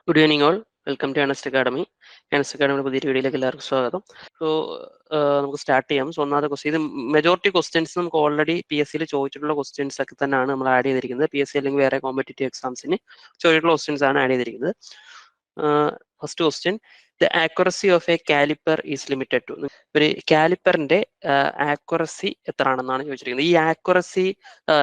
Good evening all. Welcome to അനസ്റ്റ് academy. അനസ്റ്റ് അക്കാഡമിയുടെ പുതിയ വീഡിയോയിലേക്ക് എല്ലാവർക്കും സ്വാഗതം. സോ നമുക്ക് സ്റ്റാർട്ട് ചെയ്യാം. സോ ഒന്നാമത്തെ ക്വസ്റ്റ്യൻ, ഇത് മെജോറിറ്റി ക്വസ്റ്റ്യൻസ് നമുക്ക് ഓൾറെഡി PSC ചോദിച്ചിട്ടുള്ള ക്വസ്റ്റ്യൻസ് ഒക്കെ തന്നെയാണ് നമ്മൾ ആഡ് ചെയ്തിരിക്കുന്നത്. PSC അല്ലെങ്കിൽ വേറെ കോമ്പറ്റേറ്റീവ് എക്സാംസിന് ചോദിച്ചിട്ടുള്ള ക്വസ്റ്റ്യൻസ് ആണ് ആഡ് ചെയ്തിരിക്കുന്നത്. First question, the accuracy of a caliper is limited to. ഒരു കാലിപ്പറിന്റെ ആക്യുറസി എത്ര ആണെന്നാണ് ചോദിച്ചിരിക്കുന്നത്. ഈ ആക്യുറസി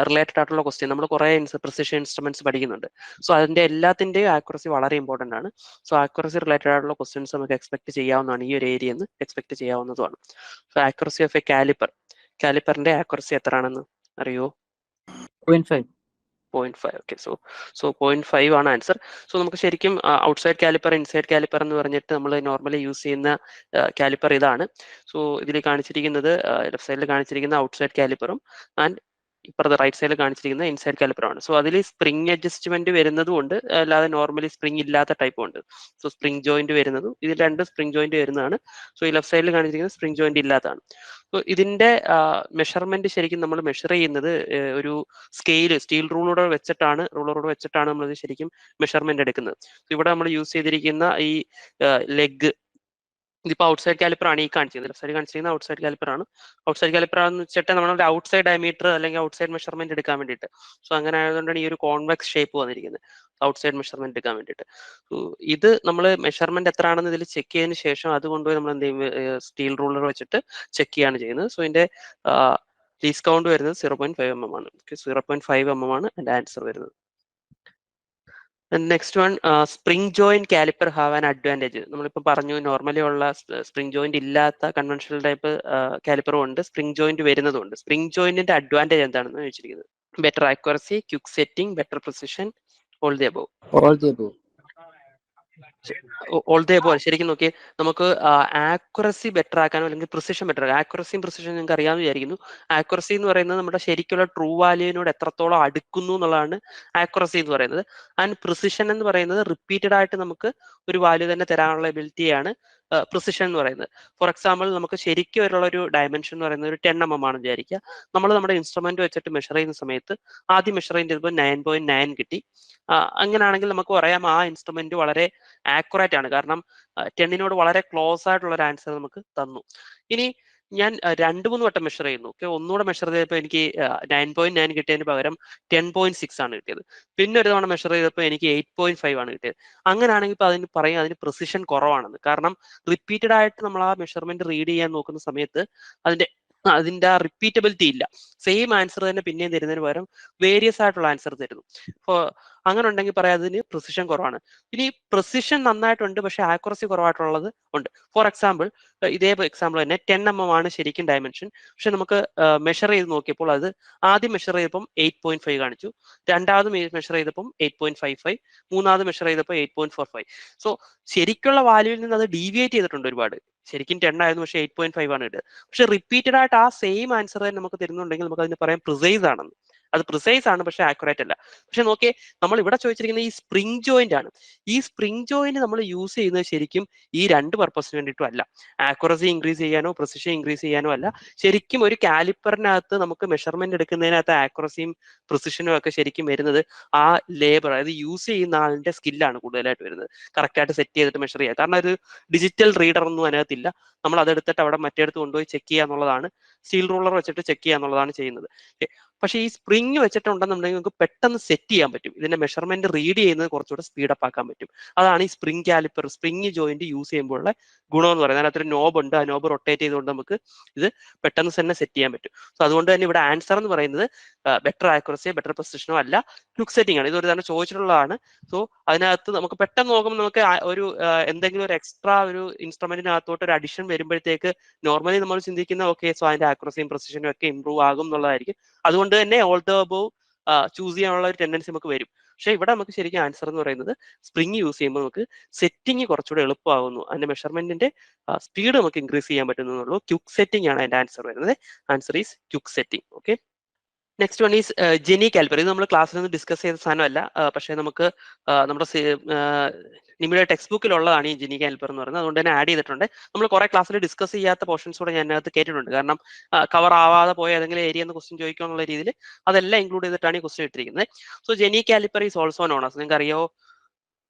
റിലേറ്റഡ് ആയിട്ടുള്ള ക്വസ്റ്റ്യൻ നമ്മൾ കുറെ പ്രിസിഷൻ ഇൻസ്ട്രുമെന്റ്സ് പഠിക്കുന്നുണ്ട്. സോ അതിന്റെ എല്ലാത്തിന്റെയും ആക്യുറസി വളരെ ഇമ്പോർട്ടന്റ് ആണ്. സോ ആക്യുറസി റിലേറ്റഡ് ആയിട്ടുള്ള ക്വസ്റ്റ്യൻസ് നമുക്ക് എക്സ്പെക്ട് ചെയ്യാവുന്നതാണ്, ഈ ഒരു ഏരിയയിൽ നിന്ന് എക്സ്പെക്ട് ചെയ്യാവുന്നതുമാണ്. സോ ആക്യുറസി ഓഫ് എ കാലിപ്പറിന്റെ ആക്യുറസി എത്ര ആണെന്ന് അറിയോ? 0.5. 0.5. ഓക്കെ. സോ 0.5 ആണ് ആൻസർ. സോ നമുക്ക് ശരിക്കും ഔട്ട്സൈഡ് കാലിപ്പർ, ഇൻസൈഡ് കാലിപ്പർ എന്ന് പറഞ്ഞിട്ട് നമ്മൾ നോർമലി യൂസ് ചെയ്യുന്ന കാലിപ്പർ ഇതാണ്. സോ ഇതിൽ കാണിച്ചിരിക്കുന്നത് ലെഫ്റ്റ് സൈഡിൽ കാണിച്ചിരിക്കുന്ന ഔട്ട്സൈഡ് കാലിപ്പറും ആൻഡ് ഇപ്പുറത്തെ റൈറ്റ് സൈഡിൽ കാണിച്ചിരിക്കുന്ന ഇൻസൈഡ് കാലിപ്പറാണ്. സോ അതിൽ സ്പ്രിംഗ് അഡ്ജസ്റ്റ്മെന്റ് വരുന്നതും ഉണ്ട്, അല്ലാതെ നോർമലി സ്പ്രിംഗ് ഇല്ലാത്ത ടൈപ്പും ഉണ്ട്. സോ സ്പ്രിംഗ് ജോയിന്റ് വരുന്നതും, ഇതിൽ രണ്ട് സ്പ്രിംഗ് ജോയിന്റ് വരുന്നതാണ്. സോ ഈ ലെഫ്റ്റ് സൈഡിൽ കാണിച്ചിരിക്കുന്നത് സ്പ്രിംഗ് ജോയിന്റ് ഇല്ലാത്തതാണ്. സോ ഇതിന്റെ മെഷർമെന്റ് ശരിക്കും നമ്മൾ മെഷർ ചെയ്യുന്നത് ഒരു സ്റ്റീൽ റൂളറോട് വെച്ചിട്ടാണ് നമ്മൾ ശരിക്കും മെഷർമെന്റ് എടുക്കുന്നത്. ഇവിടെ നമ്മൾ യൂസ് ചെയ്തിരിക്കുന്ന ഈ ലെഗ്, ഇതിപ്പോ ഔട്ട്സൈഡ് കാലിപ്പർ ആണ് ഈ കാണിച്ചിരുന്നത്. ലെഫ്റ്റ് സൈഡ് കാണിച്ചിരിക്കുന്ന ഔട്ട്സൈഡ് കാലിപ്പർ ആണ്. ഔട്ട്സൈഡ് കാലിപ്പർ എന്ന് വെച്ചിട്ട് നമ്മുടെ ഔട്ട്സൈഡ് ഡയമീറ്റർ അല്ലെങ്കിൽ ഔട്ട്സൈഡ് മെഷർമെന്റ് എടുക്കാൻ വേണ്ടിയിട്ട്. സോ അങ്ങനെ ആയതുകൊണ്ടാണ് ഈ ഒരു കോൺവെക്സ് ഷേപ്പ് വന്നിരിക്കുന്നത്, ഔട്ട്സൈഡ് മെഷർമെന്റ് എടുക്കാൻ വേണ്ടിയിട്ട്. ഇത് നമ്മൾ മെഷർമെന്റ് എത്ര ആണെന്ന് ഇതിൽ ചെക്ക് ചെയ്തതിന് ശേഷം അത് കൊണ്ടുപോയി നമ്മൾ എന്ത് ചെയ്യും, സ്റ്റീൽ റൂളർ വെച്ചിട്ട് ചെക്ക് ചെയ്യാണ് ചെയ്യുന്നത്. സോ ഇതിന്റെ ലീസ്റ്റ് കൗണ്ട് വരുന്നത് 0.5 mm ആണ്. 0.5 mm ആണ് എന്റെ ആൻസർ വരുന്നത്. Next one, spring joint caliper have an advantage. നമ്മളിപ്പോൾ പറഞ്ഞു നോർമലി ഉള്ള സ്പ്രിംഗ് ജോയിന്റ് ഇല്ലാത്ത കൺവെൻഷണൽ ടൈപ്പ് കാലിപ്പറും ഉണ്ട്, സ്പ്രിംഗ് ജോയിന്റ് വരുന്നതും ഉണ്ട്. സ്പ്രിംഗ് ജോയിന്റിന്റെ അഡ്വാൻറ്റേജ് എന്താണെന്ന് ചോദിച്ചിരിക്കുന്നത്. Better accuracy, quick setting, better precision, all the above. All the above. All the above ശരിക്കും നോക്കി, നമുക്ക് ആക്യുറസി ബെറ്റർ ആക്കാനോ അല്ലെങ്കിൽ പ്രിസിഷൻ ബെറ്റർ ആക്കാം. ആക്യുറസിയും പ്രിസിഷൻ നിങ്ങൾക്ക് അറിയാമെന്ന് വിചാരിക്കുന്നു. ആക്യുറസി എന്ന് പറയുന്നത് നമ്മുടെ ശരിക്കുള്ള ട്രൂ വാല്യൂവിനോട് എത്രത്തോളം അടുക്കുന്നു എന്നുള്ളതാണ് ആക്യുറസി എന്ന് പറയുന്നത്. ആൻഡ് പ്രിസിഷൻ എന്ന് പറയുന്നത് റിപ്പീറ്റഡ് ആയിട്ട് നമുക്ക് ഒരു വാല്യൂ തന്നെ തരാനുള്ള എബിലിറ്റിയാണ് പ്രിസിഷൻ എന്ന് പറയുന്നത്. ഫോർ എക്സാമ്പിൾ, നമുക്ക് ശരിക്കും ഒരു ഡയമെൻഷൻ എന്ന് പറയുന്നത് ഒരു 10 mm ആണെന്ന് വിചാരിക്കുക. നമ്മൾ നമ്മുടെ ഇൻസ്ട്രുമെന്റ് വെച്ചിട്ട് മെഷർ ചെയ്യുന്ന സമയത്ത് ആദ്യം മെഷർ ചെയ്യുമ്പോൾ 9.9 കിട്ടി. അങ്ങനെയാണെങ്കിൽ നമുക്ക് പറയാം ആ ഇൻസ്ട്രുമെന്റ് വളരെ ആക്യുറേറ്റ് ആണ്, കാരണം 10നോട് വളരെ ക്ലോസ് ആയിട്ടുള്ള ഒരു ആൻസർ നമുക്ക് തന്നു. ഇനി ഞാൻ 2-3 വട്ടം മെഷർ ചെയ്യുന്നു. ഓക്കെ, ഒന്നുകൂടെ മെഷർ ചെയ്തപ്പോൾ എനിക്ക് 9.9 കിട്ടിയതിന് പകരം 10.6 ആണ് കിട്ടിയത്. പിന്നെ ഒരു തവണ മെഷർ ചെയ്തപ്പോൾ എനിക്ക് 8.5 ആണ് കിട്ടിയത്. അങ്ങനെയാണെങ്കിൽ ഇപ്പോൾ അതിന് പറയാം അതിന് പ്രിസിഷൻ കുറവാണെന്ന്. കാരണം റിപ്പീറ്റഡ് ആയിട്ട് നമ്മൾ ആ മെഷർമെന്റ് റീഡ് ചെയ്യാൻ നോക്കുന്ന സമയത്ത് അതിന്റെ ആ റിപ്പീറ്റബിലിറ്റി ഇല്ല. സെയിം ആൻസർ തന്നെ പിന്നെയും തരുന്നതിന് പകരം വേരിയസ് ആയിട്ടുള്ള ആൻസർ തരുന്നു. അപ്പോൾ അങ്ങനെ ഉണ്ടെങ്കിൽ പറയാം അതിന് പ്രിസിഷൻ കുറവാണ്. ഇനി പ്രിസിഷൻ നന്നായിട്ടുണ്ട് പക്ഷെ ആക്യുറസി കുറവായിട്ടുള്ളത് ഉണ്ട്. ഫോർ എക്സാമ്പിൾ, ഇതേ എക്സാമ്പിൾ തന്നെ 10 mm ആണ് ശരിക്കും ഡയമെൻഷൻ. പക്ഷെ നമുക്ക് മെഷർ ചെയ്ത് നോക്കിയപ്പോൾ അത് ആദ്യം മെഷർ ചെയ്തപ്പം 8.5 കാണിച്ചു, രണ്ടാമത് മെഷർ ചെയ്തപ്പം 8.55, മൂന്നാമത് മെഷർ ചെയ്തപ്പോൾ 8.45. സോ ശരിക്കുള്ള വാല്യൂവിൽ നിന്ന് അത് ഡീവിയേറ്റ് ചെയ്തിട്ടുണ്ട് ഒരുപാട്. ശരിക്കും 10 ആയിരുന്നു പക്ഷേ 8.5 ആണ് കിട്ടുക. പക്ഷെ റിപ്പീറ്റഡ് ആയിട്ട് ആ സെയിം ആൻസർ തന്നെ നമുക്ക് തരുന്നുണ്ടെങ്കിൽ നമുക്ക് അതിന് പറയാം പ്രിസൈസ് ആണെന്ന്. അത് പ്രിസൈസ് ആണ് പക്ഷെ ആക്യുറേറ്റ് അല്ല. പക്ഷെ നോക്കിയേ, നമ്മൾ ഇവിടെ ചോദിച്ചിരിക്കുന്ന ഈ സ്പ്രിംഗ് ജോയിന്റ് ആണ്. ഈ സ്പ്രിംഗ് ജോയിന്റ് നമ്മൾ യൂസ് ചെയ്യുന്നത് ശരിക്കും ഈ രണ്ട് പർപ്പസിന് വേണ്ടിയിട്ടും അല്ല. ആക്യുറസി ഇൻക്രീസ് ചെയ്യാനോ പ്രിസിഷൻ ഇൻക്രീസ് ചെയ്യാനോ അല്ല. ശരിക്കും ഒരു കാലിപ്പറിനകത്ത് നമുക്ക് മെഷർമെന്റ് എടുക്കുന്നതിനകത്ത് ആക്യുറസിയും പ്രിസിഷനും ഒക്കെ ശരിക്കും വരുന്നത് ആ ലേബർ, അതായത് യൂസ് ചെയ്യുന്ന ആളിന്റെ സ്കില്ലാണ് കൂടുതലായിട്ട് വരുന്നത്. കറക്റ്റ് ആയിട്ട് സെറ്റ് ചെയ്തിട്ട് മെഷർ ചെയ്യുക. കാരണം ഒരു ഡിജിറ്റൽ റീഡർ ഒന്നും അതിനകത്തില്ല. നമ്മൾ അതെടുത്തിട്ട് അവിടെ മറ്റേടത്ത് കൊണ്ടുപോയി ചെക്ക് ചെയ്യുക എന്നുള്ളതാണ്, സ്റ്റീൽ റൂളർ വെച്ചിട്ട് ചെക്ക് ചെയ്യുക എന്നുള്ളതാണ് ചെയ്യുന്നത്. പക്ഷേ ഈ സ്പ്രിങ് വെച്ചിട്ടുണ്ടെന്നുണ്ടെങ്കിൽ നമുക്ക് പെട്ടെന്ന് സെറ്റ് ചെയ്യാൻ പറ്റും. ഇതിന്റെ മെഷർമെന്റ് റീഡ് ചെയ്യുന്നത് കുറച്ചുകൂടെ സ്പീഡപ്പ് ആക്കാൻ പറ്റും. അതാണ് ഈ spring caliper, spring joint use ചെയ്യുമ്പോഴുള്ള ഗുണം എന്ന് പറയുന്നത്. അതിനകത്തൊരു നോബ് ഉണ്ട്, ആ നോബ് റൊട്ടേറ്റ് ചെയ്തുകൊണ്ട് നമുക്ക് ഇത് പെട്ടെന്ന് തന്നെ സെറ്റ് ചെയ്യാൻ പറ്റും. സോ അതുകൊണ്ട് തന്നെ ഇവിടെ ആൻസർ എന്ന് പറയുന്നത് ബെറ്റർ ആക്യുറസിയോ ബെറ്റർ പ്രിസിഷനോ അല്ല, ക്വിക്ക് സെറ്റിംഗ് ആണ്. ഇതൊരു തന്നെ ചോദിച്ചിട്ടുള്ളതാണ്. സോ അതിനകത്ത് നമുക്ക് പെട്ടെന്ന് നോക്കുമ്പോൾ നമുക്ക് ഒരു എന്തെങ്കിലും ഒരു എക്സ്ട്രാ ഒരു ഇൻസ്ട്രുമെന്റിനകത്തോട്ട് ഒരു അഡിഷൻ വരുമ്പോഴത്തേക്ക് നോർമലി നമ്മൾ ചിന്തിക്കുന്ന ഓക്കെ, സോ അതിന്റെ ആക്യുറസിയും പ്രിസിഷനും ഒക്കെ ഇമ്പ്രൂവ് ആകും എന്നുള്ളതായിരിക്കും. അതുകൊണ്ട് തന്നെ ഓൾ ദ അബോവ് ചൂസ് ചെയ്യാനുള്ള ഒരു ടെൻഡൻസി നമുക്ക് വരും. പക്ഷേ ഇവിടെ നമുക്ക് ശരിക്കും ആൻസർ എന്ന് പറയുന്നത് സ്പ്രിംഗ് യൂസ് ചെയ്യുമ്പോൾ നമുക്ക് സെറ്റിംഗ് കുറച്ചുകൂടെ എളുപ്പമാകുന്നു, അതിന്റെ മെഷർമെന്റിന്റെ സ്പീഡ് നമുക്ക് ഇൻക്രീസ് ചെയ്യാൻ പറ്റുന്നുള്ളൂ. ക്വിക്ക് സെറ്റിംഗ് ആണ് അതിന്റെ ആൻസർ വരുന്നത്. Answer is quick setting. Okay. Next one is jenny caliper. ഇത് നമ്മൾ ക്ലാസ്സിൽ നിന്ന് ഡിസ്കസ് ചെയ്ത സാധനമല്ല, പക്ഷേ നമുക്ക് നമ്മുടെ നിങ്ങളുടെ ടെക്സ്റ്റ് ബുക്കിലുള്ളതാണ് ഈ ജെനി കാലിപ്പർ എന്ന് പറയുന്നത്. അതുകൊണ്ട് തന്നെ ആഡ് ചെയ്തിട്ടുണ്ട്. നമ്മൾ കുറെ ക്ലാസ്സിൽ ഡിസ്കസ് ചെയ്യാത്ത പോർഷൻസ് കൂടെ ഞാൻ അതിനകത്ത് കേട്ടിട്ടുണ്ട്. കാരണം കവർ ആവാതെ പോയ ഏതെങ്കിലും ഏരിയ എന്ന് ക്വസ്റ്റ്യൻ ചോദിക്കുക എന്നുള്ള രീതിയിൽ അതെല്ലാം ഇൻക്ലൂഡ് ചെയ്തിട്ടാണ് ഈ ക്വസ്റ്റ്യൻ ഇട്ടിരിക്കുന്നത്. So jenny caliper is also known as, നിങ്ങൾക്ക് അറിയോ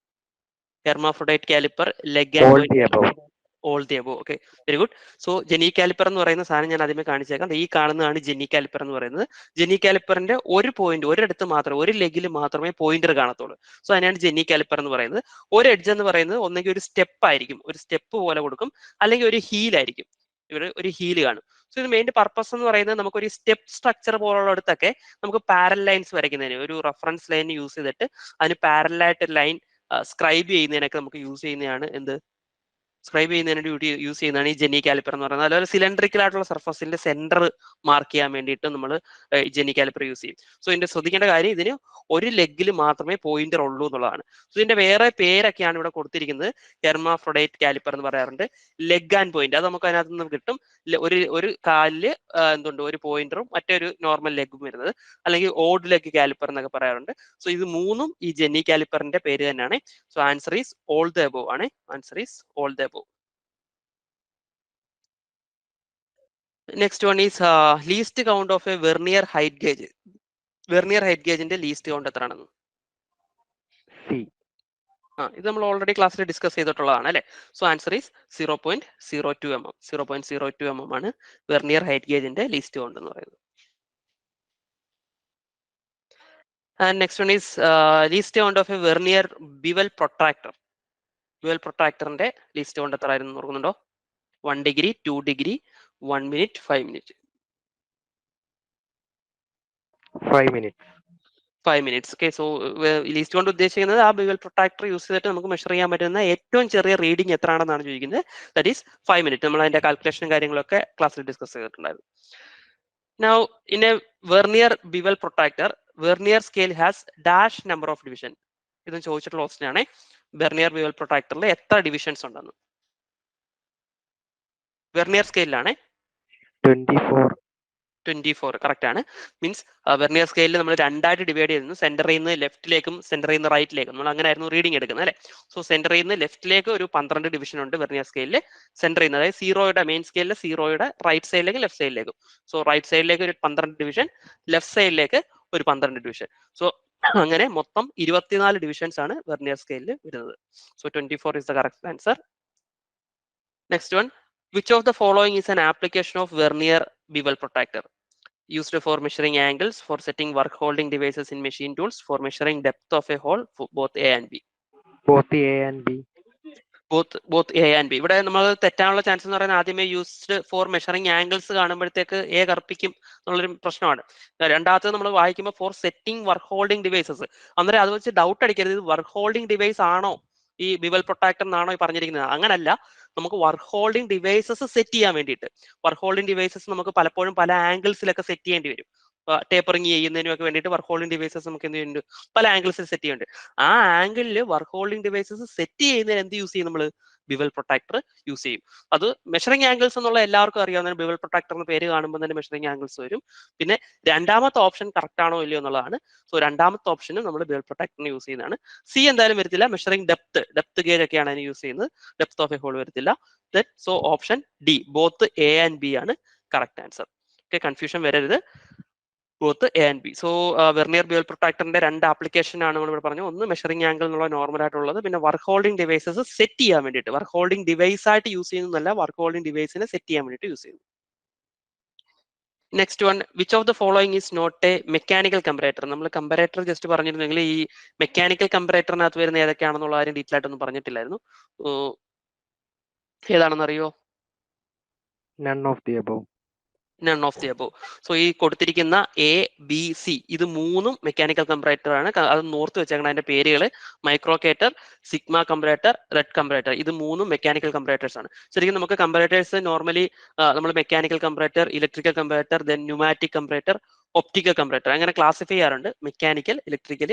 hermaphrodite caliper, leg and All point the caliper. above. All the above. Okay, very good. So jenny caliper എന്ന് പറയുന്ന സാധനം ഞാൻ ആദ്യമേ കാണിച്ചേക്കാം. ഈ കാണുന്നതാണ് ജെനി കാലിപ്പർ എന്ന് പറയുന്നത്. ജെനി കാലിപ്പറിന്റെ ഒരു പോയിന്റ്, ഒരിടത്ത് മാത്രം, ഒരു ലെഗിൽ മാത്രമേ പോയിന്റർ കാണത്തുള്ളൂ. സോ അതിനാണ് ജെനി കാലിപ്പർ എന്ന് പറയുന്നത്. ഒരു എഡ്ജ് എന്ന് പറയുന്നത് ഒന്നെങ്കിൽ ഒരു സ്റ്റെപ്പ് ആയിരിക്കും, ഒരു സ്റ്റെപ്പ് പോലെ കൊടുക്കും, അല്ലെങ്കിൽ ഒരു ഹീൽ ആയിരിക്കും. ഇവിടെ ഒരു ഹീല് കാണും. സോ ഇത് മെയിൻ പർപ്പസ് എന്ന് പറയുന്നത് നമുക്കൊരു സ്റ്റെപ്പ് സ്ട്രക്ചർ പോലുള്ളിടത്തൊക്കെ നമുക്ക് പാരൽ ലൈൻസ് വരയ്ക്കുന്നതിന്, ഒരു റെഫറൻസ് ലൈൻ യൂസ് ചെയ്തിട്ട് അതിന് പാരലായിട്ട് ലൈൻ സ്ക്രൈബ് ചെയ്യുന്നതിനൊക്കെ നമുക്ക് യൂസ് ചെയ്യുന്നതാണ് എന്ത്, സ്ക്രൈബ് ചെയ്യുന്നതിന് ഡ്യൂട്ടി യൂസ് ചെയ്യുന്നതാണ് ഈ ജെനി കാലിപ്പർ എന്ന് പറയുന്നത്. അതുപോലെ സിലിണ്ടറിക്കൽ ആയിട്ടുള്ള സർഫസിന്റെ സെന്റർ മാർക്ക് ചെയ്യാൻ വേണ്ടിയിട്ട് നമ്മൾ ജെനി കാലിപ്പർ യൂസ് ചെയ്യും. സോ ഇതിന്റെ ശ്രദ്ധിക്കേണ്ട കാര്യം, ഇതിന് ഒരു ലെഗിൽ മാത്രമേ പോയിന്റർ ഉള്ളൂ എന്നുള്ളതാണ്. സോ ഇതിന്റെ വേറെ പേരൊക്കെയാണ് ഇവിടെ കൊടുത്തിരിക്കുന്നത്. ഹെർമാഫ്രോഡൈറ്റ് കാലിപ്പർ എന്ന് പറയാറുണ്ട്, ലെഗ് ആൻഡ് പോയിന്റ്, അത് നമുക്ക് അതിനകത്ത് നിന്ന് കിട്ടും. ഒരു കാലില് എന്തുണ്ട്, ഒരു പോയിന്ററും മറ്റൊരു നോർമൽ ലെഗും വരുന്നത്, അല്ലെങ്കിൽ ഓഡ് ലെഗ് കാലിപ്പർ എന്നൊക്കെ പറയാറുണ്ട്. സോ ഇത് മൂന്നും ഈ ജെനി കാലിപ്പറിന്റെ പേര് തന്നെയാണ്. So answer is all the above ആണ്. Answer is all the above. Next one is least count of a vernier height gauge. Vernier height ഗേജിന്റെ ലീസ്റ്റ് കൗണ്ട് എത്രയാണെന്ന്? C. ഇത് നമ്മൾ ഓൾറെഡി ക്ലാസ്സിൽ ഡിസ്കസ് ചെയ്തിട്ടുള്ളതാണ് അല്ലെ. So answer is 0.02 mm. 0.02 mm ആണ് vernier height ഗേജിന്റെ ലീസ്റ്റ് കൗണ്ട് എന്ന് പറയുന്നത്. And next one is least count of a vernier bevel protractor. Bevel പ്രൊട്രാക്ടറിന്റെ ലീസ്റ്റ് കൗണ്ട് എത്ര ആയിരുന്നു ഓർക്കുന്നുണ്ടോ? 1 degree, 2 degree, 1 minute, 5 minutes. 5 minutes. 5 minutes. Okay, so least കൊണ്ട് ഉദ്ദേശിക്കുന്നത് ആ ബിവൽ പ്രൊട്രാക്ടർ യൂസ് ചെയ്തിട്ട് നമുക്ക് മെഷർ ചെയ്യാൻ പറ്റുന്ന ഏറ്റവും ചെറിയ റീഡിംഗ് എത്രയാണെന്നാണ് ചോദിക്കുന്നത്. That is 5 minutes. നമ്മൾ അതിന്റെ കാൽക്കുലേഷനും കാര്യങ്ങളൊക്കെ ക്ലാസ്സിൽ ഡിസ്കസ് ചെയ്തിട്ടുണ്ടായിരുന്നു. Now, in a vernier bevel protractor, vernier scale has dash number of division. ഇതും ചോദിച്ചിട്ടുള്ള ക്വസ്റ്റ്യൻ ആണ്. വെർനിയർ ബിവൽ പ്രൊട്രാക്ടറിൽ എത്ര ഡിവിഷൻസ് ഉണ്ടെന്ന്? വെർനിയർ സ്കെയിലാണ് 24 കറക്റ്റ് ആണ്. മീൻസ് വെർനിയർ സ്കെയിലിൽ നമ്മൾ രണ്ടായിട്ട് ഡിവൈഡ് ചെയ്യുന്നു. സെന്ററിൽ നിന്ന് ലെഫ്റ്റിലേക്കും സെന്ററിൽ നിന്ന് റൈറ്റിലേക്കും. നമ്മൾ അങ്ങനെ ആയിരുന്നു റീഡിംഗ് എടുക്കുന്നത് അല്ലെ. സോ സെന്ററിൽ നിന്ന് ലെഫ്റ്റിലേക്ക് ഒരു 12 ഡിവിഷൻ ഉണ്ട് വെർനിയർ സ്കെയിലിൽ. സെന്ററിൽ നിന്ന്, അതായത് സീറോയുടെ മെയിൻ സ്കെയിലിൽ സീറോയുടെ റൈറ്റ് സൈഡിലേക്ക് ലെഫ്റ്റ് സൈഡിലേക്കും. സോ റൈറ്റ് സൈഡിലേക്ക് ഒരു 12 ഡിവിഷൻ, ലെഫ്റ്റ് സൈഡിലേക്ക് ഒരു 12 ഡിവിഷൻ. സോ അങ്ങനെ മൊത്തം 24 ഡിവിഷൻസ് ആണ് വെർനിയർ സ്കെയിലിൽ വരുന്നത്. So 24 is the correct answer. Next one, which of the following is an application of vernier bevel protractor? Used for measuring angles, for setting work holding devices in machine tools, for measuring depth of a hole, for both A and B. Both A and B. Both A and B. ഇവിടെ നമ്മൾ തെറ്റാനുള്ള chance എന്ന് പറയുന്നത് ആദ്യമേ used for measuring angles കാണുമ്പോഴത്തേക്ക് എ കറുപ്പിക്കും എന്നുള്ളൊരു പ്രശ്നമാണ്. രണ്ടാമത്തെ നമ്മൾ വായിക്കുമ്പോൾ for setting work holding devices, അന്നേരം അത് വെച്ച് ഡൗട്ട് അടിക്കരുത്, ഇത് വർക്ക് ഹോൾഡിംഗ് ഡിവൈസ് ആണോ ഈ ബിവൽ പ്രൊട്രാക്ടർ എന്നാണോ ഈ പറഞ്ഞിരിക്കുന്നത്. അങ്ങനല്ല, നമുക്ക് വർക്ക് ഹോൾഡിംഗ് ഡിവൈസസ് സെറ്റ് ചെയ്യാൻ വേണ്ടിയിട്ട്. വർക്ക് ഹോൾഡിംഗ് ഡിവൈസസ് നമുക്ക് പലപ്പോഴും പല ആംഗിൾസിലൊക്കെ സെറ്റ് ചെയ്യേണ്ടി വരും. ടേപ്പറിങ് ചെയ്യുന്നതിനൊക്കെ വേണ്ടിയിട്ട് വർക്ക് ഹോൾഡിംഗ് ഡിവൈസസ് നമുക്ക് എന്ത് ചെയ്യുന്നുണ്ട്, പല ആംഗിൾസിൽ സെറ്റ് ചെയ്യുന്നുണ്ട്. ആ ആംഗിളിൽ വർക്ക് ഹോൾഡിംഗ് ഡിവൈസസ് സെറ്റ് ചെയ്യുന്നതിന് എന്ത് യൂസ് ചെയ്യും, നമ്മൾ ബിവൽ പ്രൊട്രാക്ടർ യൂസ് ചെയ്യും. അത് മെഷറിംഗ് ആംഗിൾസ് എന്നുള്ള എല്ലാവർക്കും അറിയാവുന്ന ബിവൽ പ്രൊട്രാക്ടർ എന്ന പേര് കാണുമ്പോൾ തന്നെ മെഷറിംഗ് ആംഗിൾസ് വരും. പിന്നെ രണ്ടാമത്തെ ഓപ്ഷൻ കറക്റ്റ് ആണോ ഇല്ലയോ എന്നുള്ളതാണ്. സോ രണ്ടാമത്തെ ഓപ്ഷനും നമ്മൾ ബിവൽ പ്രൊട്രാക്ടറിന് യൂസ് ചെയ്യുന്നതാണ്. സി എന്തായാലും വരത്തില്ല. മെഷറിംഗ് ഡെപ്ത് ഗേജ് ഒക്കെയാണ് അതിന് യൂസ് ചെയ്യുന്നത്. ഡെപ്ത് ഓഫ് എ ഹോൾ വരത്തില്ല. So option D, both A and B ആണ് കറക്റ്റ് ആൻസർ. ഓക്കെ, കൺഫ്യൂഷൻ വരരുത്. Both A and B. So vernier bevel പ്രൊട്രാക്ടറിന്റെ രണ്ട് ആപ്ലിക്കേഷൻ ആണ് നമ്മൾ ഇവിടെ പറഞ്ഞു. ഒന്ന് മെഷറിംഗ് ആംഗിൾ എന്നുള്ള നോർമൽ ആയിട്ടുള്ളത്, പിന്നെ വർക്ക് ഹോൾഡിംഗ് ഡിവൈസസ് സെറ്റ് ചെയ്യാൻ വേണ്ടിയിട്ട്. വർക്ക് ഹോൾഡിംഗ് ഡിവൈസ് ആയിട്ട് യൂസ് ചെയ്യുന്നതല്ല, വർക്ക് ഹോൾഡിംഗ് ഡിവൈസിനെ സെറ്റ് ചെയ്യാൻ വേണ്ടിയിട്ട് യൂസ് ചെയ്യുന്നു. Next one, which of the following is not a mechanical comparator. നമ്മൾ കമ്പറേറ്റർ ജസ്റ്റ് പറഞ്ഞിരുന്നെങ്കിൽ ഈ മെക്കാനിക്കൽ കമ്പറേറ്ററിനകത്ത് വരുന്ന ഏതൊക്കെയാണെന്നുള്ള കാര്യം ഡീറ്റെയിൽ ആയിട്ടൊന്നും പറഞ്ഞിട്ടില്ലായിരുന്നു. ഏതാണെന്ന് അറിയോ? None of the above. None of the above. So ഈ കൊടുത്തിരിക്കുന്ന എ ബി സി ഇത് മൂന്നും മെക്കാനിക്കൽ കമ്പറേറ്റർ ആണ്. അത് നോർത്ത് വെച്ചേക്കണം അതിന്റെ പേരുകൾ. മൈക്രോക്കേറ്റർ, സിഗ്മ കമ്പറേറ്റർ, റെഡ് കമ്പറേറ്റർ, ഇത് മൂന്നും മെക്കാനിക്കൽ കമ്പറേറ്റേഴ്സ് ആണ്. ശരിക്കും നമുക്ക് കമ്പറേറ്റേഴ്സ് നോർമലി നമ്മൾ mechanical comparator, electrical comparator, then pneumatic comparator, optical comparator അങ്ങനെ ക്ലാസിഫൈ ചെയ്യാറുണ്ട്. Mechanical, electrical,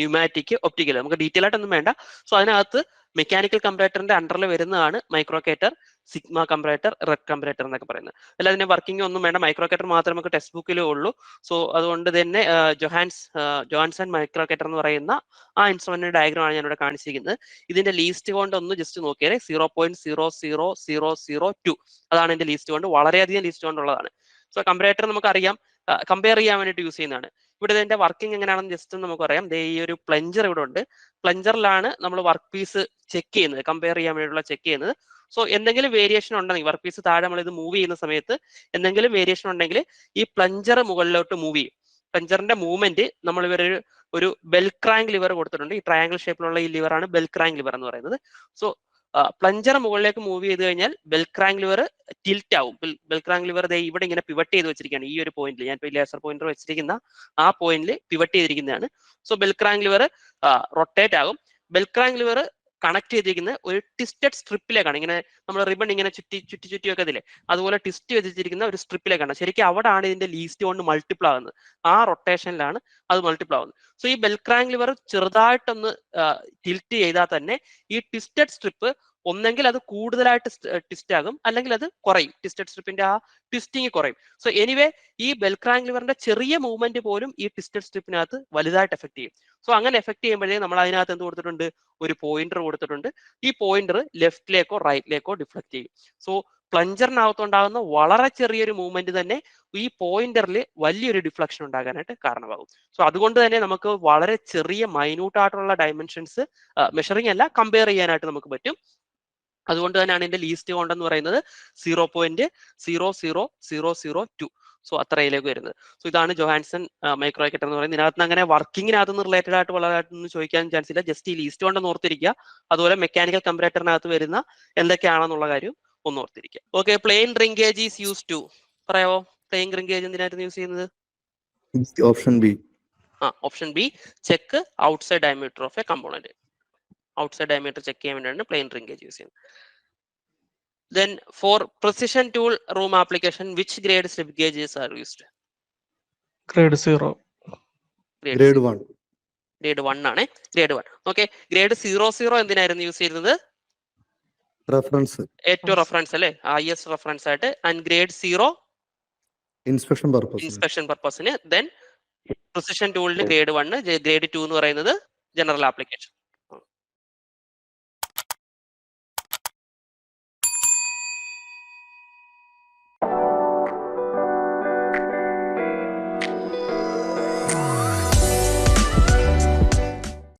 pneumatic, optical. നമുക്ക് ഡീറ്റെയിൽ ആയിട്ടൊന്നും വേണ്ട. സോ അതിനകത്ത് മെക്കാനിക്കൽ കമ്പറേറ്ററിന്റെ അണ്ടറിൽ വരുന്നതാണ് മൈക്രോക്കേറ്റർ, സിഗ്മ കമ്പറേറ്റർ, റെഡ് കമ്പറേറ്റർ എന്നൊക്കെ പറയുന്നത്. അല്ല അതിന്റെ വർക്കിംഗ് ഒന്നും വേണ്ട. മൈക്രോക്കേറ്റർ മാത്രമേ നമുക്ക് ടെക്സ്റ്റ് ബുക്കിലേ ഉള്ളൂ. സോ അതുകൊണ്ട് തന്നെ ജോഹാൻസൺ മൈക്രോക്കേറ്റർ എന്ന് പറയുന്ന ആ ഇൻസ്ട്രുമെന്റിന്റെ ഡയഗ്രാം ആണ് ഞാനിവിടെ കാണിച്ചിരിക്കുന്നത്. ഇതിന്റെ ലീസ്റ്റ് കൊണ്ട് ഒന്ന് ജസ്റ്റ് നോക്കിയാൽ 0.00002 അതാണ് ഇതിന്റെ ലീസ്റ്റ് കൊണ്ട്. വളരെയധികം ലീസ്റ്റ് കൊണ്ടുള്ളതാണ്. സോ കമ്പറേറ്റർ നമുക്കറിയാം, കമ്പയർ ചെയ്യാൻ വേണ്ടിയിട്ട് യൂസ് ചെയ്യുന്നതാണ്. ഇവിടെ ഇതിന്റെ വർക്കിംഗ് എങ്ങനെയാണെന്ന് ജസ്റ്റ് നമുക്ക് പറയാം. ഈ ഒരു പ്ലഞ്ചർ ഇവിടെ ഉണ്ട്. പ്ലഞ്ചറിലാണ് നമ്മൾ വർക്ക് പീസ് ചെക്ക് ചെയ്യുന്നത്, കമ്പയർ ചെയ്യാൻ വേണ്ടിയുള്ള ചെക്ക് ചെയ്യുന്നത്. സോ എന്തെങ്കിലും വേരിയേഷൻ ഉണ്ടെങ്കിൽ വർക്ക് പീസ് താഴെ നമ്മൾ ഇത് മൂവ് ചെയ്യുന്ന സമയത്ത് എന്തെങ്കിലും വേരിയേഷൻ ഉണ്ടെങ്കിൽ ഈ പ്ലഞ്ചർ മുകളിലോട്ട് മൂവ് ചെയ്യും. പ്ലഞ്ചറിന്റെ മൂവ്മെന്റ് നമ്മൾ ഒരു ബെൽ ക്രാങ്ക് ലിവർ കൊടുത്തിട്ടുണ്ട്. ഈ ട്രയാങ്കിൾ ഷേപ്പിലുള്ള ഈ ലിവറാണ് ബെൽ ക്രാങ്ക് ലിവർ എന്ന് പറയുന്നത്. സോ പ്ലഞ്ചർ മുകളിലേക്ക് മൂവ് ചെയ്ത് കഴിഞ്ഞാൽ ബെൽ ക്രാങ്ക് ലിവർ ടിൽറ്റ് ആവും. ബെൽ ക്രാങ്ക് ലിവർ ഇവിടെ ഇങ്ങനെ പിവട്ട് ചെയ്ത് വെച്ചിരിക്കുകയാണ്. ഈ ഒരു പോയിന്റിൽ ഞാൻ ഇപ്പോൾ ലേസർ പോയിന്റർ വെച്ചിരിക്കുന്ന ആ പോയിന്റിൽ പിവട്ട് ചെയ്തിരിക്കുന്നതാണ്. So bell crank lever rotate ആകും. ബെൽ ക്രാങ്ക് ലിവർ കണക്ട് ചെയ്തിരിക്കുന്ന ഒരു ട്വിസ്റ്റഡ് സ്ട്രിപ്പിലേക്കാണ്. ഇങ്ങനെ നമ്മൾ റിബൺ ഇങ്ങനെ ചുറ്റി വെക്കത്തില്ലേ, അതുപോലെ ട്വിസ്റ്റ് വെച്ചിരിക്കുന്ന ഒരു സ്ട്രിപ്പിലേക്കാണ്. ശരിക്കും അവിടെയാണ് ഇതിന്റെ ലീസ്റ്റ് കൊണ്ട് മൾട്ടിപ്പിൾ ആകുന്നത്. ആ റൊട്ടേഷനിലാണ് അത് മൾട്ടിപ്പിൾ ആവുന്നത്. സോ ഈ ബെൽ ക്രാങ്ക് ലിവർ ചെറുതായിട്ടൊന്ന് ടിൽറ്റ് ചെയ്താൽ തന്നെ ഈ ട്വിസ്റ്റഡ് സ്ട്രിപ്പ് ഒന്നെങ്കിൽ അത് കൂടുതലായിട്ട് ട്വിസ്റ്റ് ആകും, അല്ലെങ്കിൽ അത് കുറയും. ട്വിസ്റ്റഡ് സ്ട്രിപ്പിന്റെ ആ ട്വിസ്റ്റിങ് കുറയും. സോ എനിവേ ഈ ബെൽ ക്രാങ്ക് ലിവറിന്റെ ചെറിയ മൂവ്മെന്റ് പോലും ഈ ട്വിസ്റ്റഡ് സ്ട്രിപ്പിനകത്ത് വലുതായിട്ട് എഫക്ട് ചെയ്യും. സോ അങ്ങനെ എഫക്ട് ചെയ്യുമ്പോഴേ നമ്മൾ അതിനകത്ത് എന്ത് കൊടുത്തിട്ടുണ്ട്, ഒരു പോയിന്റർ കൊടുത്തിട്ടുണ്ട്. ഈ പോയിന്റർ ലെഫ്റ്റിലേക്കോ റൈറ്റിലേക്കോ ഡിഫ്ലക്ട് ചെയ്യും. സോ പ്ലഞ്ചറിനകത്തുണ്ടാകുന്ന വളരെ ചെറിയൊരു മൂവ്മെന്റ് തന്നെ ഈ പോയിന്ററിൽ വലിയൊരു ഡിഫ്ലക്ഷൻ ഉണ്ടാകാനായിട്ട് കാരണമാകും. സോ അതുകൊണ്ട് തന്നെ നമുക്ക് വളരെ ചെറിയ മൈന്യൂട്ട് ആയിട്ടുള്ള ഡയമെൻഷൻസ് മെഷറിംഗ് അല്ല, കമ്പയർ ചെയ്യാനായിട്ട് നമുക്ക് പറ്റും. അതുകൊണ്ട് തന്നെയാണ് ഇതിന്റെ ലീസ്റ്റ് കൗണ്ട് എന്ന് പറയുന്നത് 0.00002. സോ അത്രയിലേക്ക് വരുന്നത്. സോ ഇതാണ് ജോഹാൻസൺ മൈക്രോക്കറ്റർ എന്ന് പറയുന്നത്. ഇതിനകത്ത് അങ്ങനെ വർക്കിങ്ങിനകത്ത് റിലേറ്റഡ് ആയിട്ട് വളരെയായിട്ടൊന്നും ചോദിക്കാൻ ചാൻസ് ഇല്ല. ജസ്റ്റ് ഈ ലീസ്റ്റ് കൊണ്ട് ഓർത്തിരിക്കുക. അതുപോലെ മെക്കാനിക്കൽ കമ്പറേറ്ററിനകത്ത് വരുന്ന എന്തൊക്കെയാണെന്നുള്ള കാര്യം ഒന്ന് ഓർത്തിരിക്കുക. Okay, plain ring gauge is use to പറയാവോ? പ്ലെയിൻ റിംഗേജ് എന്തിനായിരുന്നു യൂസ് ചെയ്യുന്നത്? Option B. Option B, check outside diameter of a component. Outside diameter check ചെയ്യാൻ വേണ്ടിയാണ് പ്ലെയിൻ റിംഗേജ് യൂസ് ചെയ്യുന്നത്. Then for precision tool room application, which grade slip gauges are used? Grade 0. Grade 1. Grade 1 ആണ്. Grade 1. Okay, grade 00 എന്തിനായിരുന്നു use ചെയ്യുന്നത്? Reference. ഏറ്റവും reference അല്ലേ, IS reference ആയിട്ട്. And grade 0 inspection purpose. Inspection പർപ്പസിന്. Then precision ടൂളിന് grade 1, grade 2 എന്ന് പറയുന്നത് ജനറൽ ആപ്ലിക്കേഷൻ.